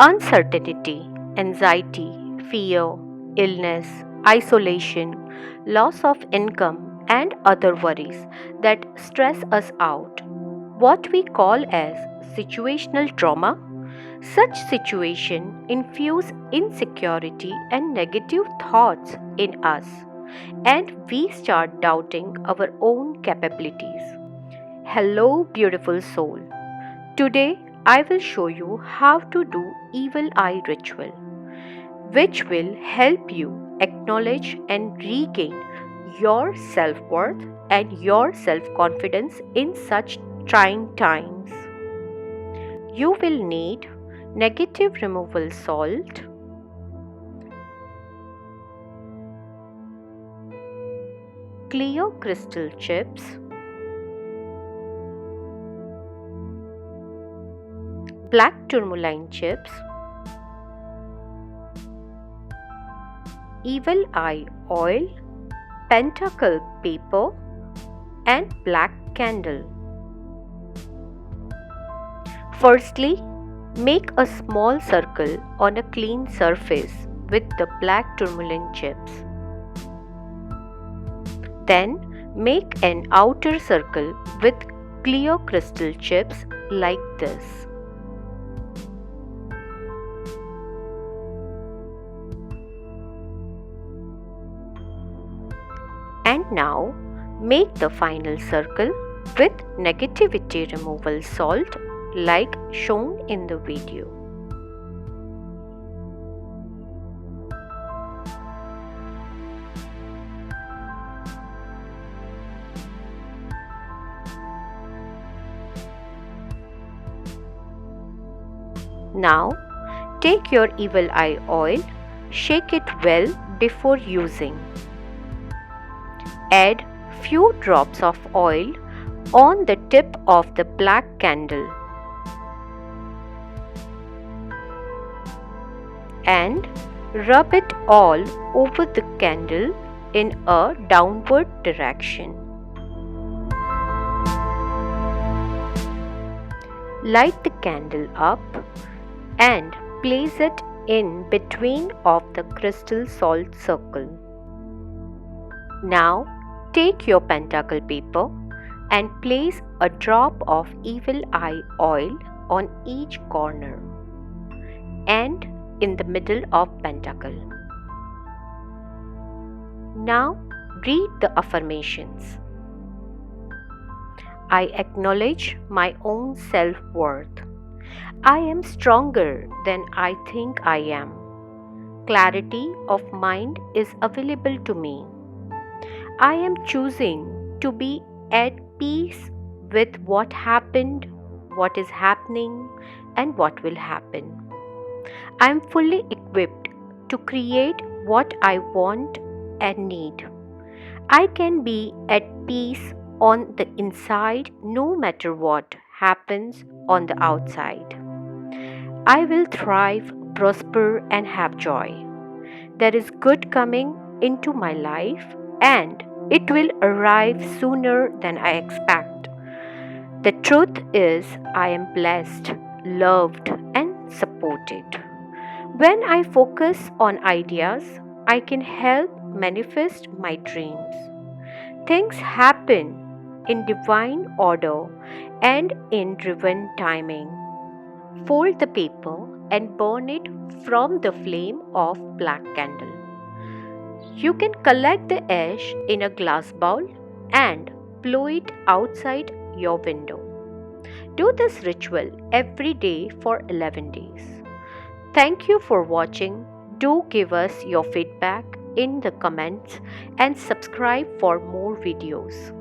Uncertainty, anxiety, fear, illness, isolation, loss of income, and other worries that stress us out. What we call as situational trauma. Such situation infuse insecurity and negative thoughts in us, and we start doubting our own capabilities. Hello, beautiful soul. Today, I will show you how to do evil eye ritual, which will help you acknowledge and regain your self worth and your self confidence in such trying times. You will need negative removal salt, clear crystal chips, black tourmaline chips, evil eye oil, pentacle paper, and black candle. Firstly, make a small circle on a clean surface with the black tourmaline chips. Then make an outer circle with clear crystal chips like this. And now make the final circle with negativity removal salt like shown in the video. Now take your evil eye oil, shake it well before using. Add few drops of oil on the tip of the black candle and rub it all over the candle in a downward direction. Light the candle up and place it in between of the crystal salt circle. Now take your pentacle paper and place a drop of evil eye oil on each corner and in the middle of pentacle. Now read the affirmations. I acknowledge my own self-worth. I am stronger than I think I am. Clarity of mind is available to me. I am choosing to be at peace with what happened, what is happening, and what will happen. I am fully equipped to create what I want and need. I can be at peace on the inside no matter what happens on the outside. I will thrive, prosper, and have joy. There is good coming into my life and it will arrive sooner than I expect. The truth is, I am blessed, loved, and supported. When I focus on ideas, I can help manifest my dreams. Things happen in divine order and in divine timing. Fold the paper and burn it from the flame of black candle. You can collect the ash in a glass bowl and blow it outside your window. Do this ritual every day for 11 days. Thank you for watching. Do give us your feedback in the comments and subscribe for more videos.